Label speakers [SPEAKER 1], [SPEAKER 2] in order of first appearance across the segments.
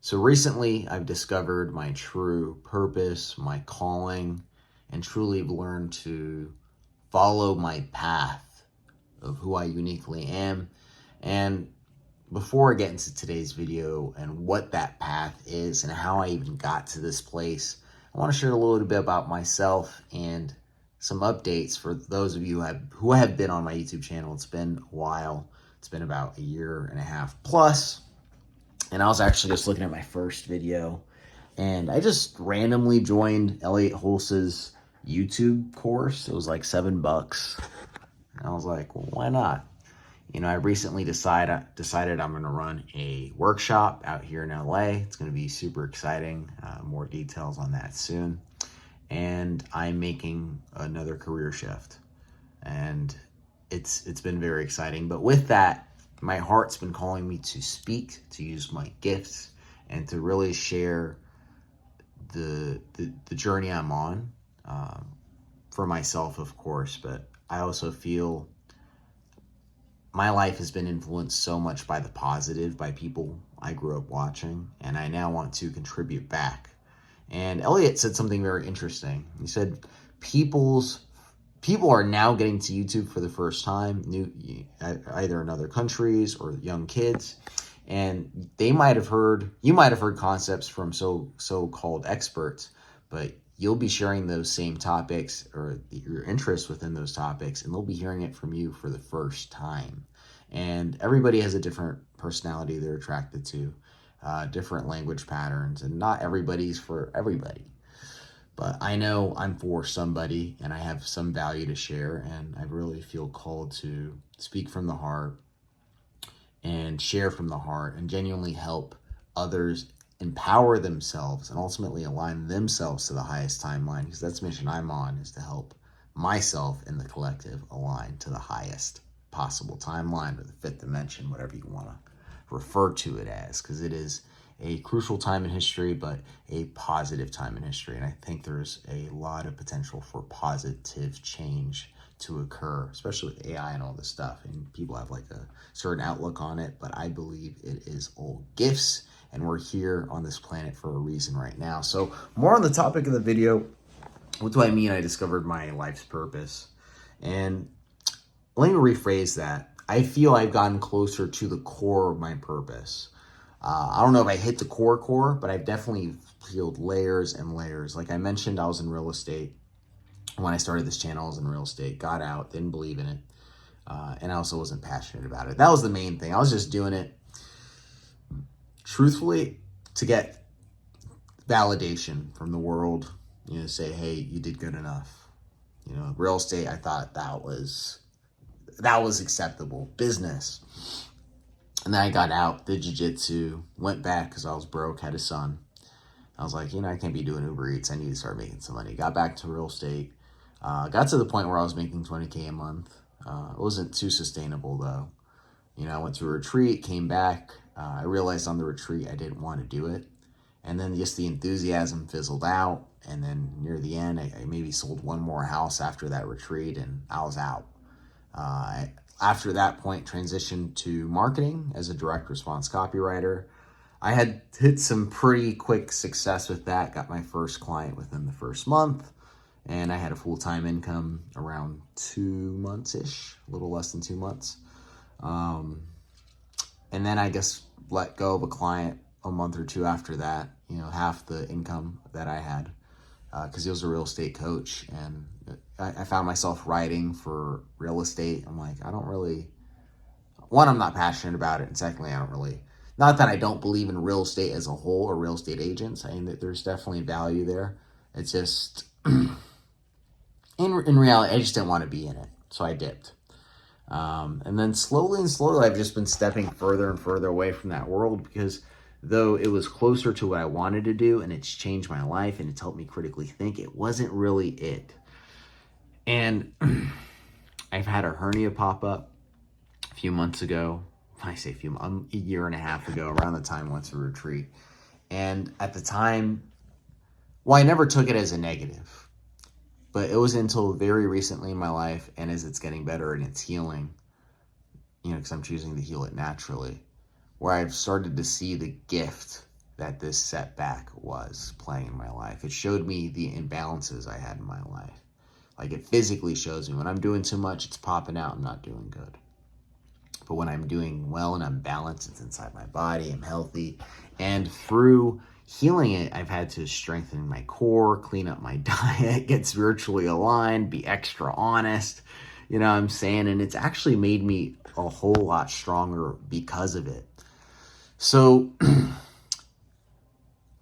[SPEAKER 1] So recently, I've discovered my true purpose, my calling, and truly learned to follow my path of who I uniquely am. And before I get into today's video and what that path is and how I even got to this place, I want to share a little bit about myself and some updates for those of you who have been on my YouTube channel. It's been a while. It's been about a year and a half plus. And I was actually just looking at my first video, and I just randomly joined Elliot Hulse's YouTube course. It was like $7. And I was like, well, why not? I recently decided I'm going to run a workshop out here in LA. It's going to be super exciting. More details on that soon. And I'm making another career shift. And it's been very exciting. But with that, my heart's been calling me to speak, to use my gifts, and to really share the journey I'm on, for myself, of course. But I also feel my life has been influenced so much by the positive, by people I grew up watching, and I now want to contribute back. And Elliot said something very interesting. He said, people are now getting to YouTube for the first time, either in other countries or young kids, and you might have heard concepts from so-called experts, but you'll be sharing those same topics or your interest within those topics, and they'll be hearing it from you for the first time. And everybody has a different personality they're attracted to, different language patterns, and not everybody's for everybody. But I know I'm for somebody, and I have some value to share, and I really feel called to speak from the heart and share from the heart and genuinely help others empower themselves and ultimately align themselves to the highest timeline, because that's the mission I'm on, is to help myself and the collective align to the highest possible timeline, or the fifth dimension, whatever you want to refer to it as, because it is a crucial time in history, but a positive time in history. And I think there's a lot of potential for positive change to occur, especially with AI and all this stuff. And people have like a certain outlook on it, but I believe it is all gifts, and we're here on this planet for a reason right now. So more on the topic of the video, what do I mean I discovered my life's purpose? And let me rephrase that. I feel I've gotten closer to the core of my purpose. I don't know if I hit the core, but I've definitely peeled layers and layers. Like I mentioned, I was in real estate. When I started this channel, I was in real estate, got out, didn't believe in it. And I also wasn't passionate about it. That was the main thing. I was just doing it, truthfully, to get validation from the world, say, hey, you did good enough. Real estate, I thought that was acceptable business. And then I got out, did jiu-jitsu, went back because I was broke, had a son. I was like, I can't be doing Uber Eats. I need to start making some money. Got back to real estate. Got to the point where I was making $20K a month. It wasn't too sustainable, though. I went to a retreat, came back. I realized on the retreat I didn't want to do it. And then just the enthusiasm fizzled out. And then near the end, I maybe sold one more house after that retreat, and I was out. After that point, transitioned to marketing as a direct response copywriter. I had hit some pretty quick success with that, got my first client within the first month, and I had a full-time income around 2 months-ish, a little less than 2 months. And then I guess let go of a client a month or two after that, half the income that I had, because he was a real estate coach, and I found myself writing for real estate. I'm like, I'm not passionate about it, and secondly, not that I don't believe in real estate as a whole or real estate agents. I mean, that there's definitely value there. It's just, in reality, I just didn't want to be in it, so I dipped. And then slowly, I've just been stepping further and further away from that world, because though it was closer to what I wanted to do, and it's changed my life, and it's helped me critically think, it wasn't really it. And I've had a hernia pop up a few months ago. I say a year and a half ago, around the time I went to retreat. And at the time, I never took it as a negative. But it was until very recently in my life, and as it's getting better and it's healing, because I'm choosing to heal it naturally, where I've started to see the gift that this setback was playing in my life. It showed me the imbalances I had in my life. Like, it physically shows me when I'm doing too much, it's popping out, I'm not doing good. But when I'm doing well and I'm balanced, it's inside my body, I'm healthy. And through healing it, I've had to strengthen my core, clean up my diet, get spiritually aligned, be extra honest, you know what I'm saying? And it's actually made me a whole lot stronger because of it. So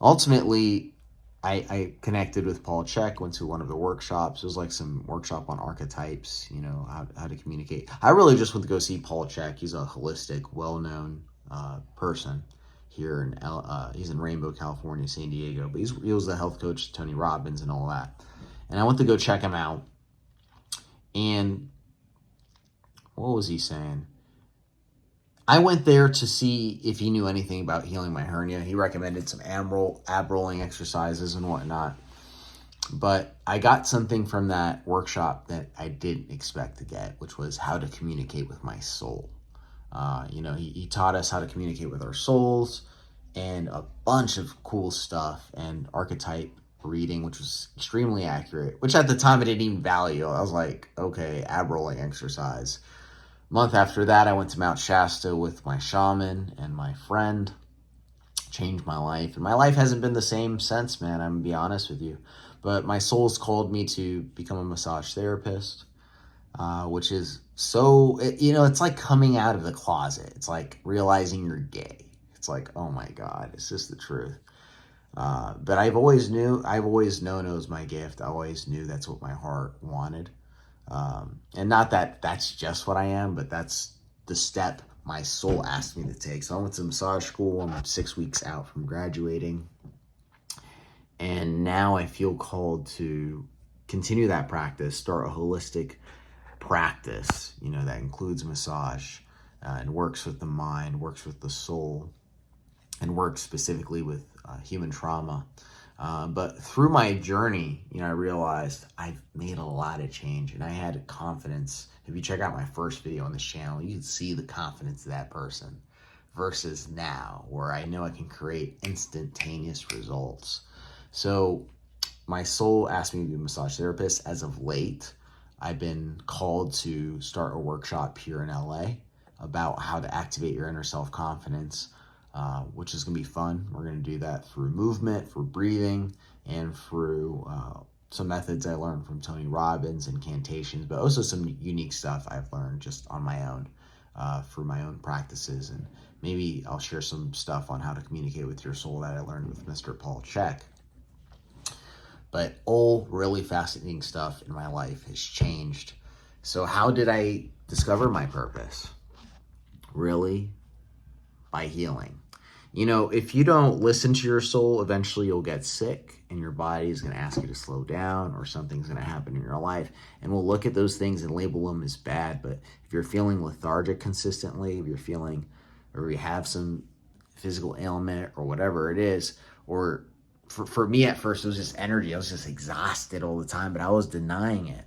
[SPEAKER 1] ultimately, I connected with Paul Chek, went to one of the workshops. It was like some workshop on archetypes, you know, how to communicate. I really just went to go see Paul Chek. He's a holistic, well-known person here he's in Rainbow, California, San Diego. But he was the health coach to Tony Robbins and all that. And I went to go check him out. And what was he saying? I went there to see if he knew anything about healing my hernia. He recommended some ab rolling exercises and whatnot. But I got something from that workshop that I didn't expect to get, which was how to communicate with my soul. You know, he taught us how to communicate with our souls and a bunch of cool stuff and archetype reading, which was extremely accurate, which at the time I didn't even value. I was like, okay, ab rolling exercise. A month after that, I went to Mount Shasta with my shaman and my friend. Changed my life. And my life hasn't been the same since, man. I'm going to be honest with you. But my soul's called me to become a massage therapist, which is so, you know, it's like coming out of the closet. It's like realizing you're gay. It's like, oh my God, it's just the truth. But I've always known it was my gift. I always knew that's what my heart wanted. And not that that's just what I am, but that's the step my soul asked me to take. So I went to massage school. I'm 6 weeks out from graduating. And now I feel called to continue that practice, start a holistic practice, you know, that includes massage and works with the mind, works with the soul, and works specifically with human trauma. But through my journey, you know, I realized I've made a lot of change and I had confidence. If you check out my first video on this channel, you can see the confidence of that person versus now, where I know I can create instantaneous results. So my soul asked me to be a massage therapist. As of late, I've been called to start a workshop here in LA about how to activate your inner self-confidence, which is going to be fun. We're going to do that through movement, through breathing, and through some methods I learned from Tony Robbins, incantations, but also some unique stuff I've learned just on my own through my own practices. And maybe I'll share some stuff on how to communicate with your soul that I learned with Mr. Paul Chek. But all really fascinating stuff in my life has changed. So how did I discover my purpose? Really? By healing. You know, if you don't listen to your soul, eventually you'll get sick and your body is going to ask you to slow down, or something's going to happen in your life. And we'll look at those things and label them as bad. But if you're feeling lethargic consistently, if you're feeling, or you have some physical ailment or whatever it is, or for me at first, it was just energy. I was just exhausted all the time, but I was denying it.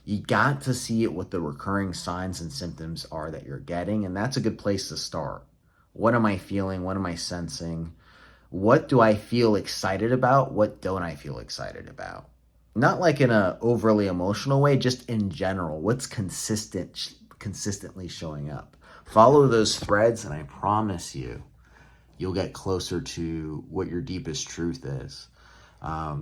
[SPEAKER 1] You got to see it, what the recurring signs and symptoms are that you're getting. And that's a good place to start. What am I feeling? What am I sensing? What do I feel excited about? What don't I feel excited about? Not like in a overly emotional way, just in general. What's consistently showing up? Follow those threads, and I promise you, you'll get closer to what your deepest truth is. I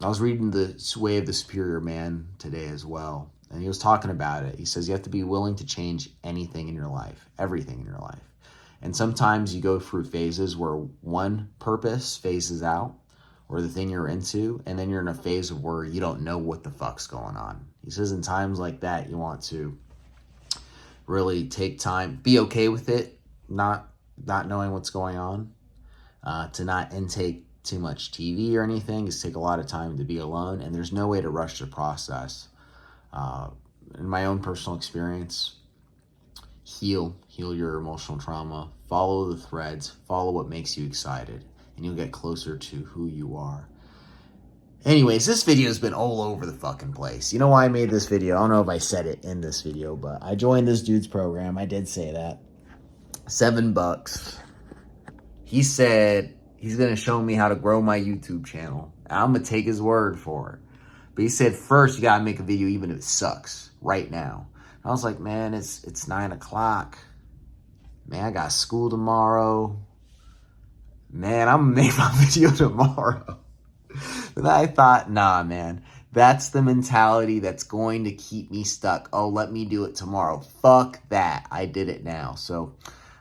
[SPEAKER 1] was reading The Way of the Superior Man today as well, and he was talking about it. He says you have to be willing to change anything in your life, everything in your life. And sometimes you go through phases where one purpose phases out, or the thing you're into, and then you're in a phase of where you don't know what the fuck's going on. He says in times like that, you want to really take time, be okay with it, not knowing what's going on, to not intake too much TV or anything, just take a lot of time to be alone, and there's no way to rush the process. In my own personal experience, heal your emotional trauma, follow the threads, follow what makes you excited, and you'll get closer to who you are. Anyways, this video has been all over the fucking place. You know why I made this video? I don't know if I said it in this video, but I joined this dude's program. I did say that. $7. He said he's going to show me how to grow my YouTube channel. I'm going to take his word for it. But he said, first, you got to make a video even if it sucks right now. I was like, man, it's 9 o'clock. Man, I got school tomorrow. Man, I'm going to make my video tomorrow. But I thought, nah, man, that's the mentality that's going to keep me stuck. Oh, let me do it tomorrow. Fuck that. I did it now. So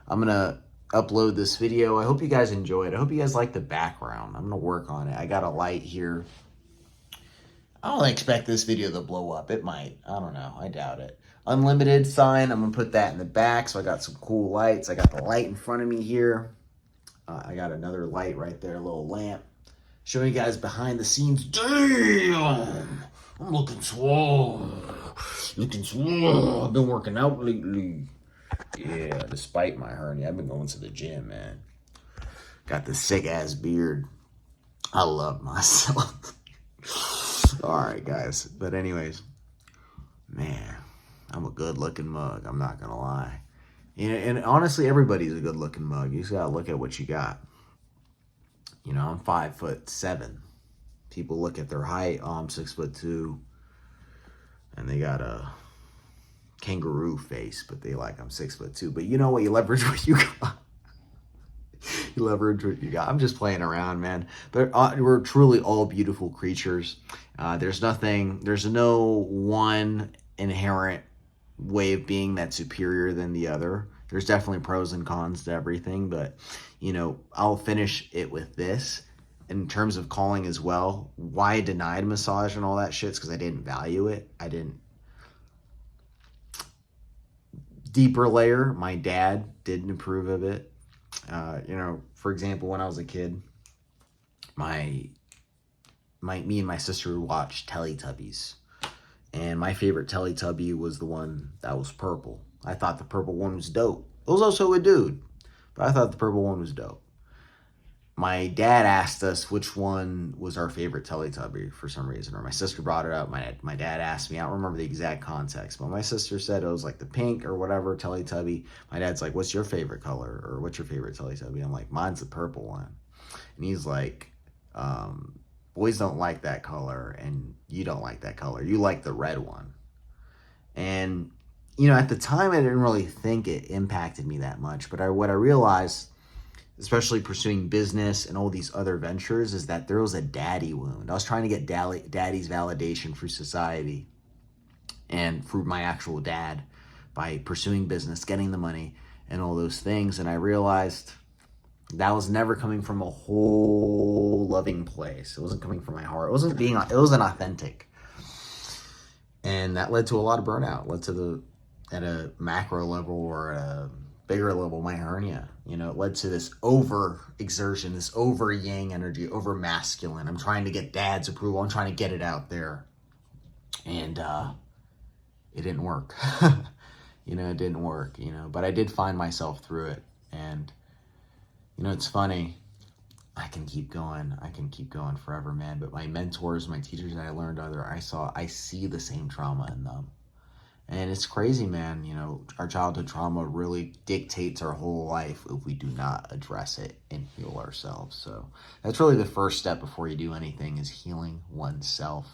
[SPEAKER 1] I'm going to upload this video. I hope you guys enjoyed. I hope you guys like the background. I'm going to work on it. I got a light here. I don't expect this video to blow up. It might. I don't know. I doubt it. Unlimited sign. I'm going to put that in the back. So I got some cool lights. I got the light in front of me here. I got another light right there, a little lamp. Showing you guys behind the scenes. Damn! I'm looking swole. Looking swole. I've been working out lately. Yeah, despite my hernia, I've been going to the gym, man. Got this sick-ass beard. I love myself. Alright, guys. But anyways, man, I'm a good-looking mug. I'm not going to lie. And honestly, everybody's a good-looking mug. You just got to look at what you got. You know, I'm 5'7". People look at their height. Oh, I'm 6'2". And they got a kangaroo face, but they like I'm 6'2". But you know what? You leverage what you got. You leverage what you got. I'm just playing around, man. But we're truly all beautiful creatures. There's no one inherent way of being that's superior than the other. There's definitely pros and cons to everything, but you know, I'll finish it with this. In terms of calling as well, why I denied massage and all that shit is because I didn't value it. I didn't. Deeper layer, my dad didn't approve of it. You know, for example, when I was a kid, me and my sister watched Teletubbies. And my favorite Teletubby was the one that was purple. I thought the purple one was dope. It was also a dude, but I thought the purple one was dope. My dad asked us which one was our favorite Teletubby for some reason, or my sister brought it up. My dad asked me. I don't remember the exact context, but my sister said it was like the pink or whatever Teletubby. My dad's like, what's your favorite color, or what's your favorite Teletubby? I'm like, mine's the purple one. And he's like, boys don't like that color, and you don't like that color. You like the red one. And, you know, at the time, I didn't really think it impacted me that much. But what I realized, especially pursuing business and all these other ventures, is that there was a daddy wound. I was trying to get daddy's validation through society and through my actual dad by pursuing business, getting the money, and all those things. And I realized that was never coming from a whole loving place. It wasn't coming from my heart. It wasn't authentic. And that led to a lot of burnout. Led to at a macro level or a bigger level, my hernia. You know, it led to this over exertion, this over yang energy, over masculine. I'm trying to get dad's approval. I'm trying to get it out there. And it didn't work. You know, it didn't work, you know, but I did find myself through it. And you know, it's funny. I can keep going. I can keep going forever, man. But my mentors, my teachers that I learned I see the same trauma in them. And it's crazy, man. You know, our childhood trauma really dictates our whole life if we do not address it and heal ourselves. So that's really the first step before you do anything, is healing oneself,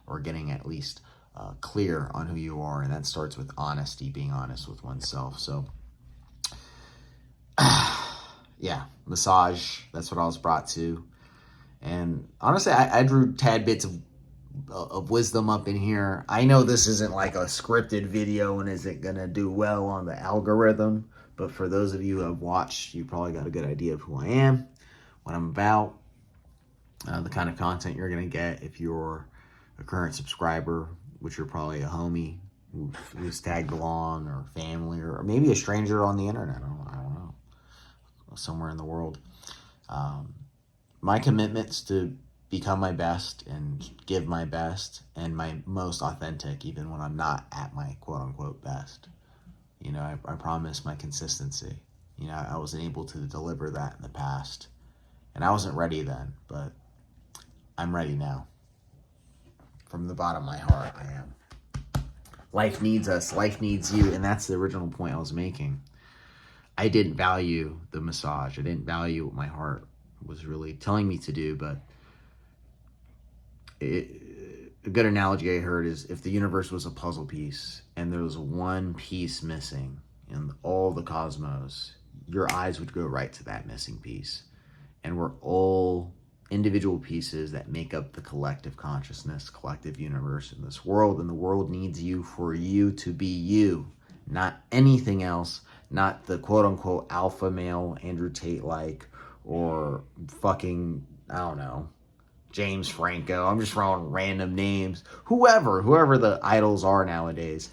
[SPEAKER 1] or getting at least clear on who you are. And that starts with honesty, being honest with oneself. So yeah, massage, that's what I was brought to. And honestly, I drew tad bits of wisdom up in here. I know this isn't like a scripted video and isn't going to do well on the algorithm, but for those of you who have watched, you probably got a good idea of who I am, what I'm about, the kind of content you're going to get if you're a current subscriber, which you're probably a homie who's tagged along, or family, or maybe a stranger on the internet. I don't know. Somewhere in the world. My commitment's to become my best and give my best and my most authentic, even when I'm not at my quote-unquote best. You know, I promise my consistency. You know, I wasn't able to deliver that in the past, and I wasn't ready then, but I'm ready now. From the bottom of my heart, I am. Life needs us. Life needs you, and that's the original point I was making. I didn't value the massage. I didn't value what my heart was really telling me to do. But a good analogy I heard is, if the universe was a puzzle piece and there was one piece missing in all the cosmos, your eyes would go right to that missing piece. And we're all individual pieces that make up the collective consciousness, collective universe in this world. And the world needs you for you to be you, not anything else, not the quote unquote alpha male Andrew Tate like, or fucking, I don't know, James Franco. I'm just throwing random names. Whoever the idols are nowadays.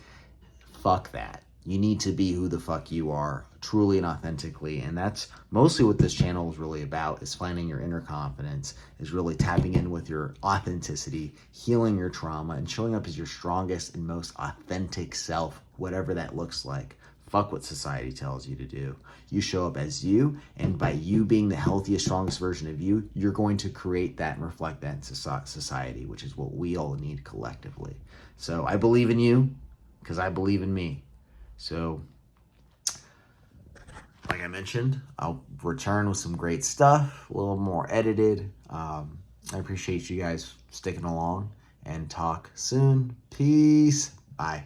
[SPEAKER 1] Fuck that. You need to be who the fuck you are, truly and authentically. And that's mostly what this channel is really about, is finding your inner confidence, is really tapping in with your authenticity, healing your trauma, and showing up as your strongest and most authentic self, whatever that looks like. Fuck what society tells you to do. You show up as you, and by you being the healthiest, strongest version of you, you're going to create that and reflect that in society, which is what we all need collectively. So I believe in you because I believe in me. So, like I mentioned, I'll return with some great stuff, a little more edited. I appreciate you guys sticking along, and talk soon. Peace. Bye.